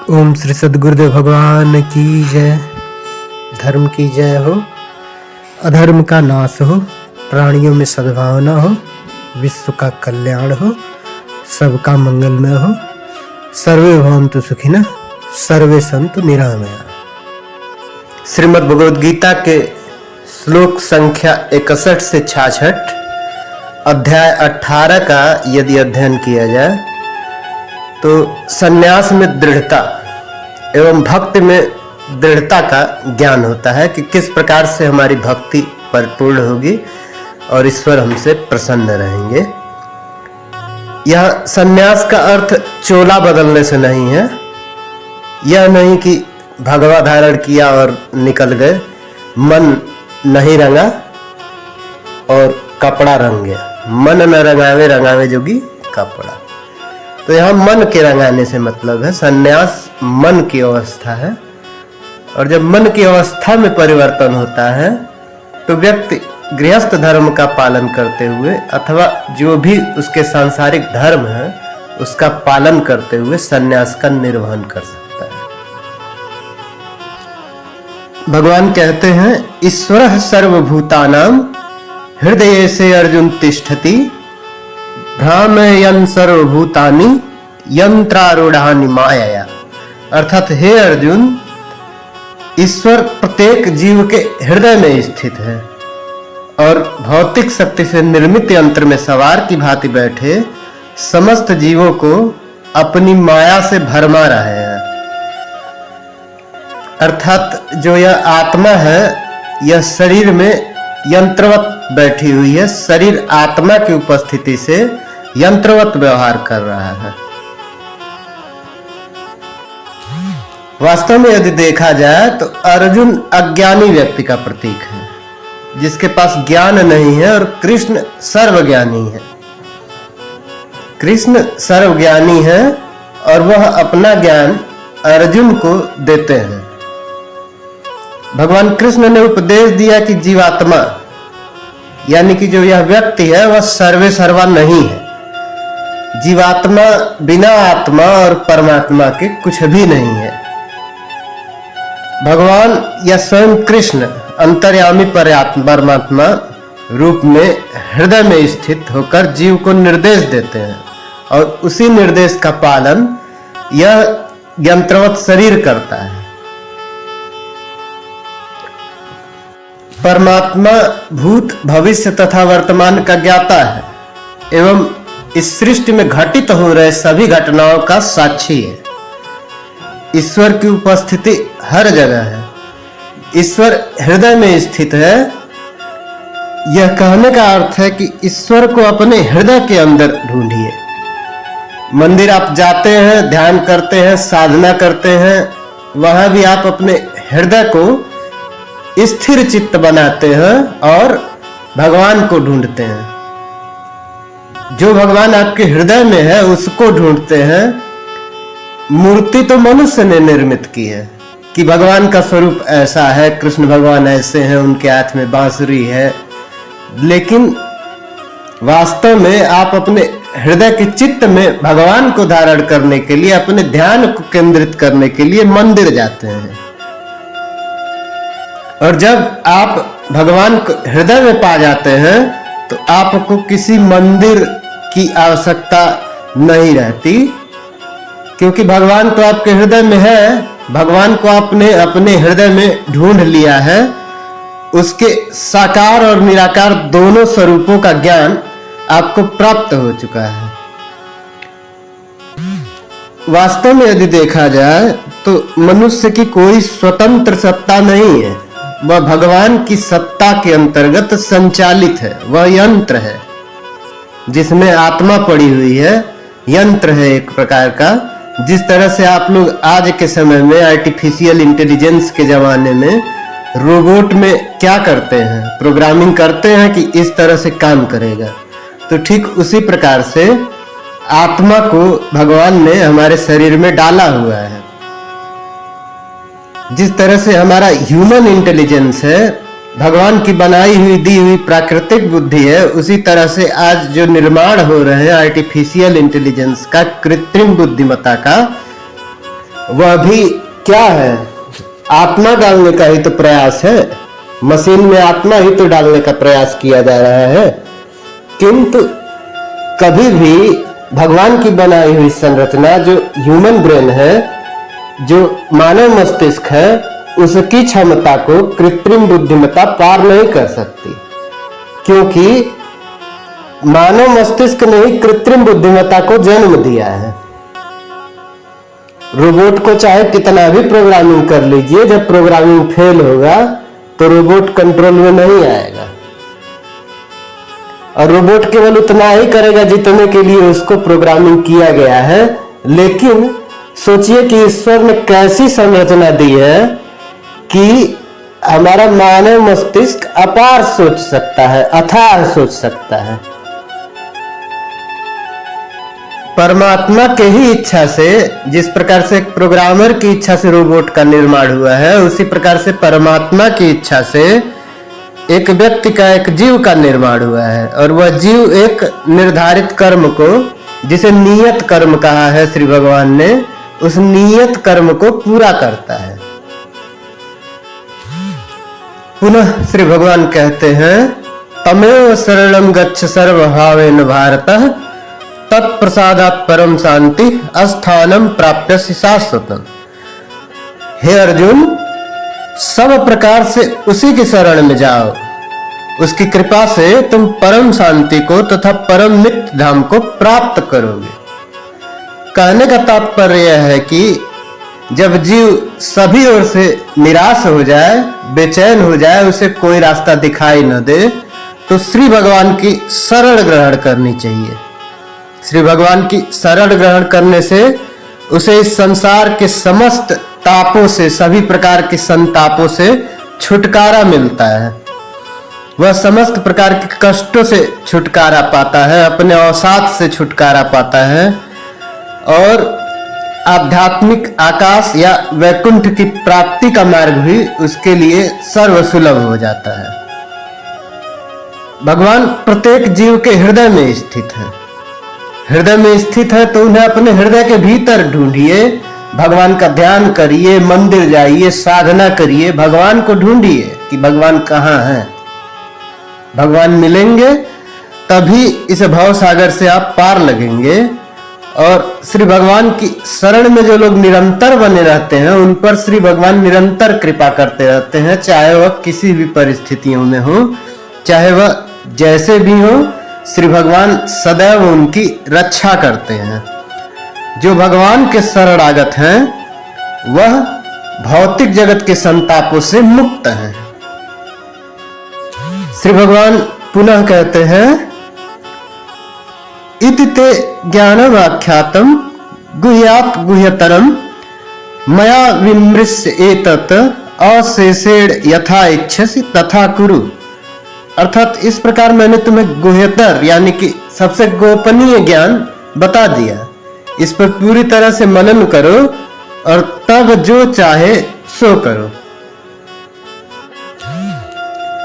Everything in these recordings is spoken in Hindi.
ओम श्री सद्गुरुदेव भगवान की जय। धर्म की जय हो, अधर्म का नाश हो, प्राणियों में सद्भावना हो, विश्व का कल्याण हो, सबका मंगलमय हो। सर्वे भवन्तु सुखिनः, सर्वे सन्तु निरामया। श्रीमद् भगवद गीता के श्लोक संख्या 61 से 66, अध्याय 18 का यदि अध्ययन किया जाए तो सन्यास में दृढ़ता एवं भक्ति में दृढ़ता का ज्ञान होता है कि किस प्रकार से हमारी भक्ति परिपूर्ण होगी और ईश्वर हमसे प्रसन्न रहेंगे। यह सन्यास का अर्थ चोला बदलने से नहीं है। यह नहीं कि भगवा धारण किया और निकल गए, मन नहीं रंगा और कपड़ा रंग गया। मन न रंगावे रंगावे जोगी कपड़ा। तो यहाँ मन के रंगाने से मतलब है सन्यास मन की अवस्था है, और जब मन की अवस्था में परिवर्तन होता है तो व्यक्ति गृहस्थ धर्म का पालन करते हुए अथवा जो भी उसके सांसारिक धर्म है उसका पालन करते हुए सन्यास का निर्वहन कर सकता है। भगवान कहते हैं ईश्वरः सर्वभूतानां हृदये से अर्जुन तिष्ठति भ्रामयन् सर्वभूतानि यंत्रारूढ़ानि मायया। अर्थात हे अर्जुन, ईश्वर प्रत्येक जीव के हृदय में स्थित है और भौतिक शक्ति से निर्मित यंत्र में सवार की भांति बैठे समस्त जीवों को अपनी माया से भरमा रहे हैं। अर्थात जो यह आत्मा है यह शरीर में यंत्रवत बैठी हुई है, शरीर आत्मा की उपस्थिति से यंत्रवत व्यवहार कर रहा है। वास्तव में यदि देखा जाए तो अर्जुन अज्ञानी व्यक्ति का प्रतीक है जिसके पास ज्ञान नहीं है, और कृष्ण सर्वज्ञानी है। कृष्ण सर्वज्ञानी है और वह अपना ज्ञान अर्जुन को देते हैं। भगवान कृष्ण ने उपदेश दिया कि जीवात्मा यानी कि जो यह व्यक्ति है वह सर्वे सर्वा नहीं है। जीवात्मा बिना आत्मा और परमात्मा के कुछ भी नहीं है। भगवान या स्वयं कृष्ण अंतर्यामी परमात्मा रूप में हृदय में स्थित होकर जीव को निर्देश देते हैं, और उसी निर्देश का पालन यह यंत्रवत शरीर करता है। परमात्मा भूत भविष्य तथा वर्तमान का ज्ञाता है एवं इस सृष्टि में घटित हो रहे सभी घटनाओं का साक्षी है। ईश्वर की उपस्थिति हर जगह है। ईश्वर हृदय में स्थित है। यह कहने का अर्थ है कि ईश्वर को अपने हृदय के अंदर ढूंढिए। मंदिर आप जाते हैं, ध्यान करते हैं, साधना करते हैं, वहां भी आप अपने हृदय को स्थिर चित्त बनाते हैं और भगवान को ढूंढते हैं। जो भगवान आपके हृदय में है उसको ढूंढते हैं। मूर्ति तो मनुष्य ने निर्मित की है कि भगवान का स्वरूप ऐसा है, कृष्ण भगवान ऐसे हैं, उनके हाथ में बांसुरी है, लेकिन वास्तव में आप अपने हृदय के चित्त में भगवान को धारण करने के लिए, अपने ध्यान को केंद्रित करने के लिए मंदिर जाते हैं। और जब आप भगवान को हृदय में पा जाते हैं तो आपको किसी मंदिर की आवश्यकता नहीं रहती, क्योंकि भगवान तो आपके हृदय में है। भगवान को आपने अपने हृदय में ढूंढ लिया है। उसके साकार और निराकार दोनों स्वरूपों का ज्ञान आपको प्राप्त हो चुका है। वास्तव में यदि देखा जाए तो मनुष्य की कोई स्वतंत्र सत्ता नहीं है। वह भगवान की सत्ता के अंतर्गत संचालित है। वह यंत्र है जिसमें आत्मा पड़ी हुई है। यंत्र है एक प्रकार का। जिस तरह से आप लोग आज के समय में आर्टिफिशियल इंटेलिजेंस के जमाने में रोबोट में क्या करते हैं, प्रोग्रामिंग करते हैं कि इस तरह से काम करेगा, तो ठीक उसी प्रकार से आत्मा को भगवान ने हमारे शरीर में डाला हुआ है। जिस तरह से हमारा ह्यूमन इंटेलिजेंस है भगवान की बनाई हुई दी हुई प्राकृतिक बुद्धि है, उसी तरह से आज जो निर्माण हो रहे हैं आर्टिफिशियल इंटेलिजेंस का, कृत्रिम बुद्धिमत्ता का, वह भी क्या है, आत्मा डालने का ही तो प्रयास है। मशीन में आत्मा ही तो डालने का प्रयास किया जा रहा है। किंतु कभी भी भगवान की बनाई हुई संरचना जो ह्यूमन ब्रेन है, जो मानव मस्तिष्क है, उसकी क्षमता को कृत्रिम बुद्धिमत्ता पार नहीं कर सकती, क्योंकि मानव मस्तिष्क ने ही कृत्रिम बुद्धिमत्ता को जन्म दिया है। रोबोट को चाहे कितना भी प्रोग्रामिंग कर लीजिए, जब प्रोग्रामिंग फेल होगा तो रोबोट कंट्रोल में नहीं आएगा, और रोबोट केवल उतना ही करेगा जितने के लिए उसको प्रोग्रामिंग किया गया है। लेकिन सोचिए कि ईश्वर ने कैसी संरचना दी है कि हमारा मानव मस्तिष्क अपार सोच सकता है, अथाह सोच सकता है। परमात्मा के ही इच्छा से, जिस प्रकार से एक प्रोग्रामर की इच्छा से रोबोट का निर्माण हुआ है, उसी प्रकार से परमात्मा की इच्छा से एक व्यक्ति का, एक जीव का निर्माण हुआ है। और वह जीव एक निर्धारित कर्म को, जिसे नियत कर्म कहा है श्री भगवान ने, उस नियत कर्म को पूरा करता है। पुनः श्री भगवान कहते हैं, तमेव शरणं गच्छ सर्वभावेन भारतः तत्प्रसादात् परम शांति अस्थानम प्राप्यसि शाश्वतम्। हे अर्जुन, सब प्रकार से उसी की शरण में जाओ, उसकी कृपा से तुम परम शांति को तथा परम नित्य धाम को प्राप्त करोगे। कहने का तात्पर्य यह है कि जब जीव सभी ओर से निराश हो जाए, बेचैन हो जाए, उसे कोई रास्ता दिखाई न दे, तो श्री भगवान की शरण ग्रहण करनी चाहिए। श्री भगवान की शरण ग्रहण करने से उसे इस संसार के समस्त तापों से, सभी प्रकार के संतापों से छुटकारा मिलता है। वह समस्त प्रकार के कष्टों से छुटकारा पाता है, अपने अवसाद से छुटकारा पाता है, और आध्यात्मिक आकाश या वैकुंठ की प्राप्ति का मार्ग भी उसके लिए सर्वसुलभ हो जाता है। भगवान प्रत्येक जीव के हृदय में स्थित है। हृदय में स्थित है तो उन्हें अपने हृदय के भीतर ढूंढिए, भगवान का ध्यान करिए, मंदिर जाइए, साधना करिए, भगवान को ढूंढिए कि भगवान कहाँ हैं। भगवान मिलेंगे तभी इस भव सागर से आप पार लगेंगे। और श्री भगवान की शरण में जो लोग निरंतर बने रहते हैं, उन पर श्री भगवान निरंतर कृपा करते रहते हैं, चाहे वह किसी भी परिस्थितियों में हो, चाहे वह जैसे भी हो, श्री भगवान सदैव उनकी रक्षा करते हैं। जो भगवान के शरणागत हैं वह भौतिक जगत के संतापों से मुक्त हैं। श्री भगवान पुनः कहते हैं, इति ते ज्ञानम आख्यातम गुह्यात् गुह्यतरम मया विमृश्य एतत् अशेषेण यथा इच्छसि तथा कुरु। अर्थात इस प्रकार मैंने तुम्हें गुह्यतर यानी कि सबसे गोपनीय ज्ञान बता दिया, इस पर पूरी तरह से मनन करो और तब जो चाहे सो करो।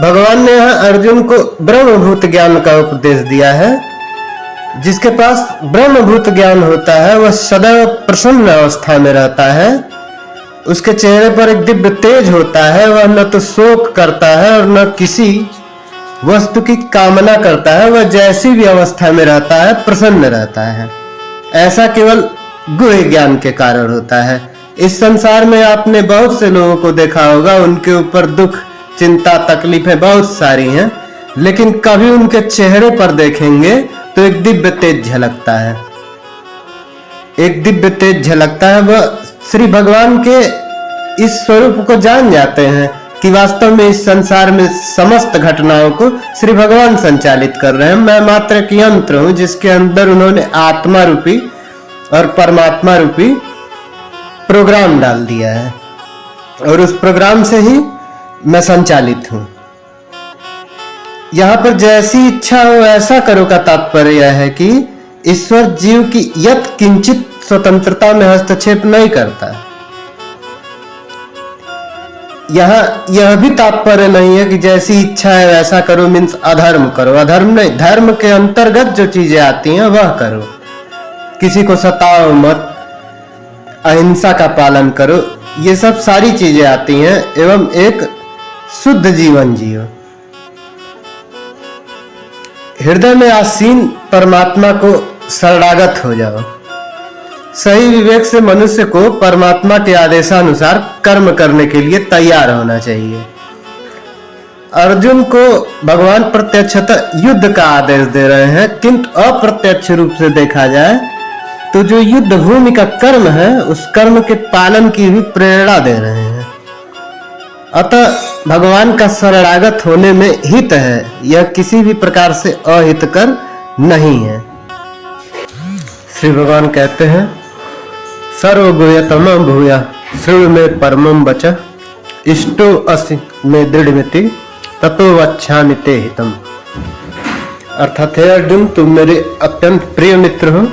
भगवान ने यहाँ अर्जुन को ब्रह्मभूत ज्ञान का उपदेश दिया है। जिसके पास ब्रह्मभूत ज्ञान होता है वह सदैव प्रसन्न अवस्था में रहता है, उसके चेहरे पर एक दिव्य तेज होता है, वह न तो शोक करता है और न किसी वस्तु की कामना करता है, वह जैसी भी अवस्था में रहता है प्रसन्न रहता है। ऐसा केवल गुह्य ज्ञान के कारण होता है। इस संसार में आपने बहुत से लोगों को देखा होगा, उनके ऊपर दुख, चिंता, तकलीफें बहुत सारी हैं, लेकिन कभी उनके चेहरे पर देखेंगे तो एक दिव्य तेज झलकता है, एक दिव्य तेज झलकता है। वह श्री भगवान के इस स्वरूप को जान जाते हैं कि वास्तव में इस संसार में समस्त घटनाओं को श्री भगवान संचालित कर रहे हैं। मैं मात्र एक यंत्र हूं जिसके अंदर उन्होंने आत्मा रूपी और परमात्मा रूपी प्रोग्राम डाल दिया है, और उस प्रोग्राम से ही मैं संचालित हूं। यहाँ पर जैसी इच्छा हो ऐसा करो का तात्पर्य यह है कि ईश्वर जीव की यत किंचित स्वतंत्रता में हस्तक्षेप नहीं करता है। यहाँ यह भी तात्पर्य नहीं है कि जैसी इच्छा है वैसा करो, मीन्स अधर्म करो। अधर्म नहीं, धर्म के अंतर्गत जो चीजें आती हैं वह करो। किसी को सताओ मत, अहिंसा का पालन करो, ये सब सारी चीजें आती हैं। एवं एक शुद्ध जीवन जियो। हृदय में आसीन परमात्मा को शरणागत हो जाओ। सही विवेक से मनुष्य को परमात्मा के आदेशानुसार कर्म करने के लिए तैयार होना चाहिए। अर्जुन को भगवान प्रत्यक्षतः युद्ध का आदेश दे रहे हैं, किंतु अप्रत्यक्ष रूप से देखा जाए तो जो युद्ध भूमि का कर्म है उस कर्म के पालन की भी प्रेरणा दे रहे हैं। अतः भगवान का शरणागत होने में हित है, यह किसी भी प्रकार से अहितकर नहीं है। श्री भगवान कहते हैं, सर्वगुह्यतमं भूया शृणु मे परमं वचः, इष्टो असि मे दृढ़मिति ततो वक्ष्यामि ते हितम्। अर्थात हे अर्जुन, तुम मेरे अत्यंत प्रिय मित्र हो,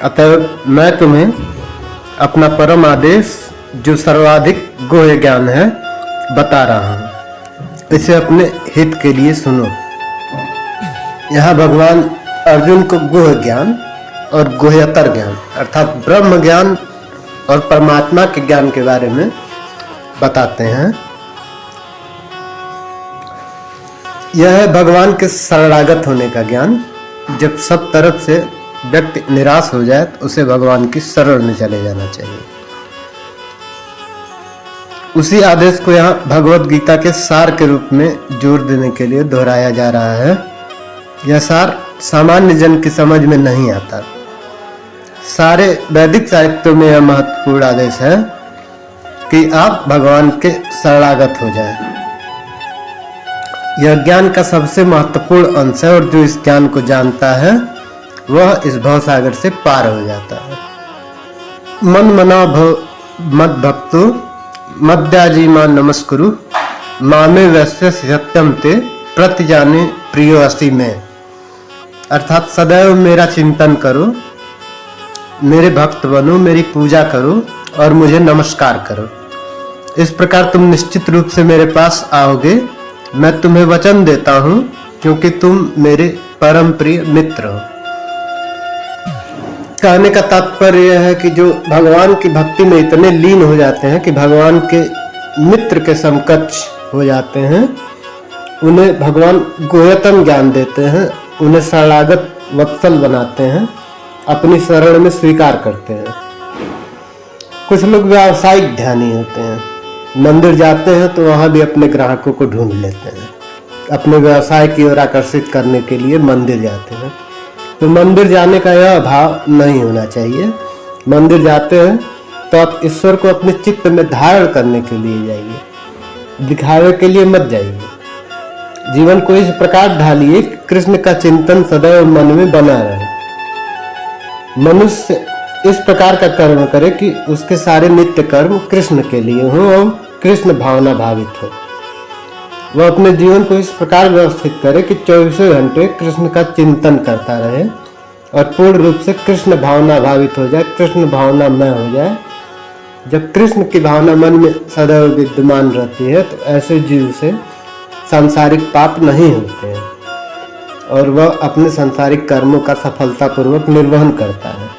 अतः मैं तुम्हें अपना परम आदेश जो सर्वाधिक गुह्य ज्ञान है बता रहा हूं, इसे अपने हित के लिए सुनो। यहाँ भगवान अर्जुन को गुह्य ज्ञान और गुह्यतर ज्ञान अर्थात ब्रह्म ज्ञान और परमात्मा के ज्ञान के बारे में बताते हैं। यह है भगवान के शरणागत होने का ज्ञान। जब सब तरफ से व्यक्ति निराश हो जाए तो उसे भगवान की शरण में चले जाना चाहिए। उसी आदेश को यहाँ भगवत गीता के सार के रूप में जोर देने के लिए दोहराया जा रहा है। यह सार सामान्य जन की समझ में नहीं आता। सारे वैदिक साहित्यों में यह महत्वपूर्ण आदेश है कि आप भगवान के शरणागत हो जाएं। यह ज्ञान का सबसे महत्वपूर्ण अंश है और जो इस ज्ञान को जानता है वह इस भवसागर से पार हो जाता है। मन मना भव मद भक्तो मद्याजी मां नमस्कुरु मामे वैश्य सत्यम ते प्रतिजाने प्रियो अस्ति में। अर्थात सदैव मेरा चिंतन करो, मेरे भक्त बनो, मेरी पूजा करो और मुझे नमस्कार करो। इस प्रकार तुम निश्चित रूप से मेरे पास आओगे। मैं तुम्हें वचन देता हूं क्योंकि तुम मेरे परम प्रिय मित्र हो। कहने का तात्पर्य यह है कि जो भगवान की भक्ति में इतने लीन हो जाते हैं कि भगवान के मित्र के समकक्ष हो जाते हैं, उन्हें भगवान गुह्यतम ज्ञान देते हैं, उन्हें शरणागत वत्सल बनाते हैं, अपनी शरण में स्वीकार करते हैं। कुछ लोग व्यावसायिक ध्यानी होते हैं, मंदिर जाते हैं तो वहां भी अपने ग्राहकों को ढूंढ लेते हैं, अपने व्यवसाय की ओर आकर्षित करने के लिए मंदिर जाते हैं। तो मंदिर जाने का यह भाव नहीं होना चाहिए। मंदिर जाते हैं तो आप ईश्वर को अपने चित्त में धारण करने के लिए जाइए, दिखावे के लिए मत जाइए। जीवन को इस प्रकार ढालिए कि कृष्ण का चिंतन सदैव मन में बना रहे। मनुष्य इस प्रकार का कर्म करे कि उसके सारे नित्य कर्म कृष्ण के लिए हों और कृष्ण भावना भावित हो। वह अपने जीवन को इस प्रकार व्यवस्थित करे कि 24 घंटे कृष्ण का चिंतन करता रहे और पूर्ण रूप से कृष्ण भावना भावित हो जाए, कृष्ण भावना में हो जाए। जब कृष्ण की भावना मन में सदैव विद्यमान रहती है तो ऐसे जीव से सांसारिक पाप नहीं होते हैं और वह अपने सांसारिक कर्मों का सफलतापूर्वक निर्वहन करता है।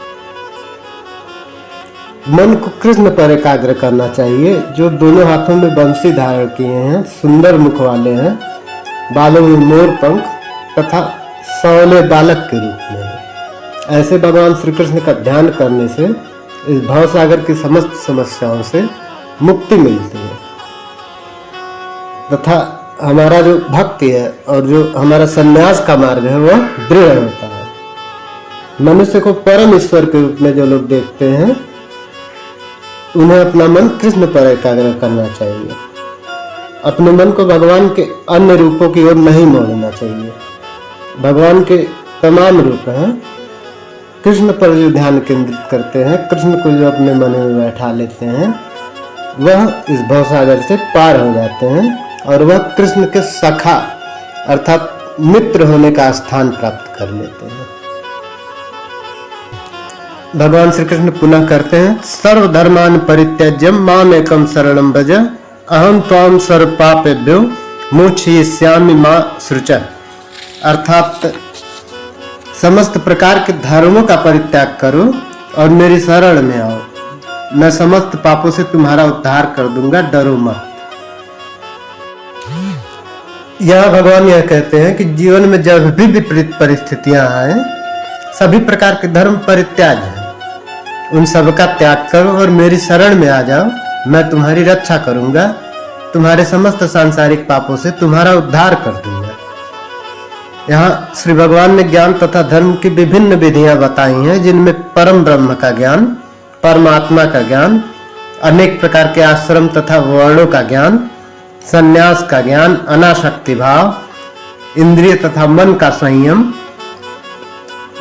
मन को कृष्ण पर एकाग्र करना चाहिए, जो दोनों हाथों में बंसी धारण किए हैं, सुंदर मुख वाले हैं, बालों में मोर पंख तथा सौले बालक के रूप में है। ऐसे भगवान श्री कृष्ण का ध्यान करने से इस भवसागर की समस्त समस्याओं से मुक्ति मिलती है तथा हमारा जो भक्ति है और जो हमारा संन्यास का मार्ग है वह दृढ़ होता है। मनुष्य को परम ईश्वर के रूप में जो लोग देखते हैं उन्हें अपना मन कृष्ण पर एकाग्र करना चाहिए। अपने मन को भगवान के अन्य रूपों की ओर नहीं मोड़ना चाहिए। भगवान के तमाम रूप हैं, कृष्ण पर जो ध्यान केंद्रित करते हैं, कृष्ण को जो अपने मन में बैठा लेते हैं, वह इस भवसागर से पार हो जाते हैं और वह कृष्ण के सखा अर्थात मित्र होने का स्थान प्राप्त कर लेते हैं। भगवान श्री कृष्ण पुनः करते हैं, सर्वधर्मान परित्यज्य माम एकम शरणं व्रज अहम त्वाम सर्व पापेभ्यो मोक्षयिष्यामि मा शुच। अर्थात समस्त प्रकार के धर्मों का परित्याग करो और मेरी शरण में आओ। मैं समस्त पापों से तुम्हारा उद्धार कर दूंगा, डरो मत। यहाँ भगवान यह कहते हैं कि जीवन में जब भी विपरीत परिस्थितियां आए, सभी प्रकार के धर्म परित्याग है, उन सब का त्याग करो और मेरी शरण में आ जाओ। मैं तुम्हारी रक्षा करूंगा, तुम्हारे समस्त सांसारिक पापों से तुम्हारा उद्धार कर दूंगा। यहाँ श्री भगवान ने ज्ञान तथा धर्म की विभिन्न विधियां बताई हैं, जिनमें परम ब्रह्म का ज्ञान, परमात्मा का ज्ञान, अनेक प्रकार के आश्रम तथा वर्णों का ज्ञान, संन्यास का ज्ञान, अनासक्ति भाव, इंद्रिय तथा मन का संयम,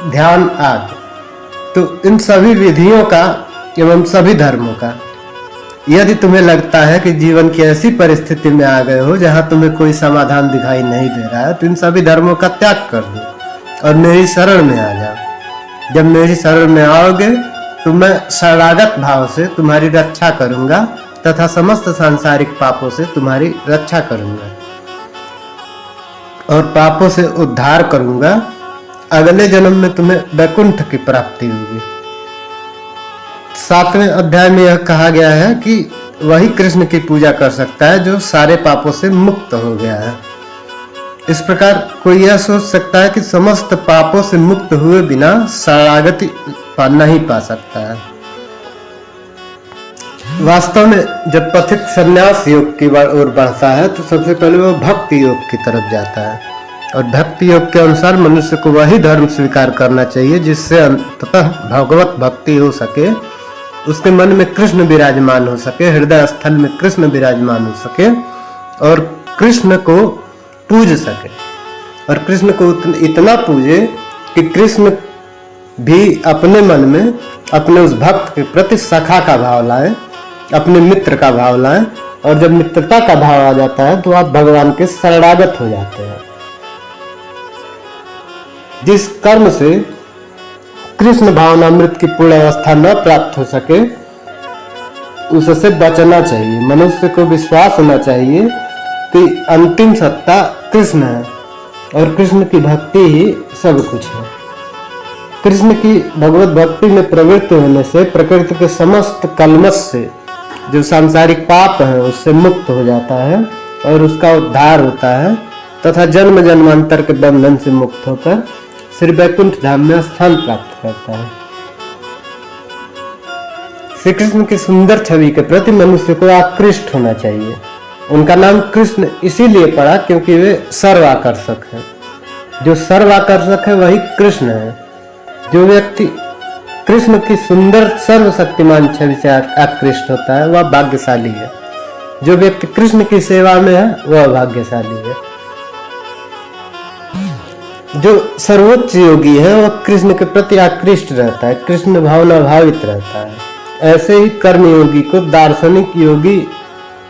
ध्यान आदि। तो इन सभी विधियों का एवं सभी धर्मों का, यदि तुम्हें लगता है कि जीवन की ऐसी परिस्थिति में आ गए हो जहां तुम्हें कोई समाधान दिखाई नहीं दे रहा है, तो इन सभी धर्मों का त्याग कर दो और मेरी शरण में आ जाओ। जब मेरी शरण में आओगे तो मैं शरणागत भाव से तुम्हारी रक्षा करूंगा तथा समस्त सांसारिक पापों से तुम्हारी रक्षा करूंगा और पापों से उद्धार करूंगा। अगले जन्म में तुम्हें वैकुंठ की प्राप्ति होगी। 7वें अध्याय में यह कहा गया है कि वही कृष्ण की पूजा कर सकता है जो सारे पापों से मुक्त हो गया है। इस प्रकार कोई यह सोच सकता है कि समस्त पापों से मुक्त हुए बिना शरणागति नहीं पा सकता है। वास्तव में जब पथिक संन्यास योग की ओर बढ़ता है तो सबसे पहले वो भक्ति योग की तरफ जाता है, और भक्ति योग के अनुसार मनुष्य को वही धर्म स्वीकार करना चाहिए जिससे अंततः भगवत भक्ति हो सके, उसके मन में कृष्ण विराजमान हो सके, हृदय स्थल में कृष्ण विराजमान हो सके और कृष्ण को पूज सके। और कृष्ण को इतना पूजे कि कृष्ण भी अपने मन में अपने उस भक्त के प्रति सखा का भाव लाए, अपने मित्र का भाव लाए, और जब मित्रता का भाव आ जाता है तो आप भगवान के शरणागत हो जाते हैं। जिस कर्म से कृष्ण भावनामृत की पूर्ण अवस्था न प्राप्त हो सके उससे बचना चाहिए। मनुष्य को विश्वास होना चाहिए कि अंतिम सत्ता कृष्ण है और कृष्ण की भक्ति ही सब कुछ है। कृष्ण की भगवत भक्ति में प्रवृत्त होने से प्रकृति के समस्त कलमश से, जो सांसारिक पाप है, उससे मुक्त हो जाता है और उसका उद्धार होता है तथा जन्म जन्मांतर के बंधन से मुक्त होकर श्री वैकुंठ धाम में स्थान प्राप्त करता है। श्री कृष्ण की सुंदर छवि के प्रति मनुष्य को आकृष्ट होना चाहिए। उनका नाम कृष्ण इसीलिए पड़ा क्योंकि वे सर्वाकर्षक हैं। जो सर्वाकर्षक है वही कृष्ण है। जो व्यक्ति कृष्ण की सुंदर सर्वशक्तिमान छवि से आकृष्ट होता है वह भाग्यशाली है। जो व्यक्ति कृष्ण की सेवा में है वह भाग्यशाली है। जो सर्वोच्च योगी है वह कृष्ण के प्रति आकृष्ट रहता है, कृष्ण भावना भावित रहता है। ऐसे ही कर्म योगी को दार्शनिक योगी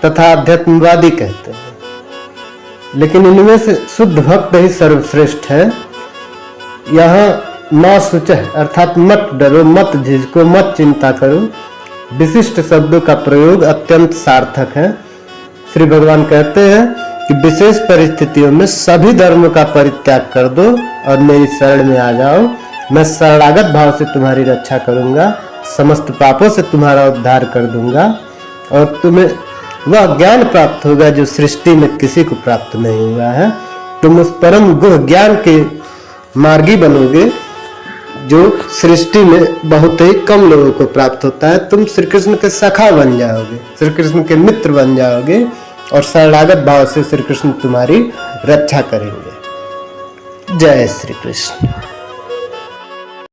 तथा अध्यात्मवादी कहते हैं। लेकिन इनमें से शुद्ध भक्त ही सर्वश्रेष्ठ है। यहाँ न सुचह अर्थात मत डरो, मत झिझको, मत चिंता करो विशिष्ट शब्दों का प्रयोग अत्यंत सार्थक है। श्री भगवान कहते हैं कि विशेष परिस्थितियों में सभी धर्मों का परित्याग कर दो और मेरी शरण में आ जाओ। मैं शरणागत भाव से तुम्हारी रक्षा करूंगा, समस्त पापों से तुम्हारा उद्धार कर दूंगा और तुम्हें वह ज्ञान प्राप्त होगा जो सृष्टि में किसी को प्राप्त नहीं हुआ है। तुम उस परम गुह ज्ञान के मार्गी बनोगे जो सृष्टि में बहुत ही कम लोगों को प्राप्त होता है। तुम श्री कृष्ण के सखा बन जाओगे, श्री कृष्ण के मित्र बन जाओगे और शरणागत भाव से श्री कृष्ण तुम्हारी रक्षा करेंगे। जय श्री कृष्ण।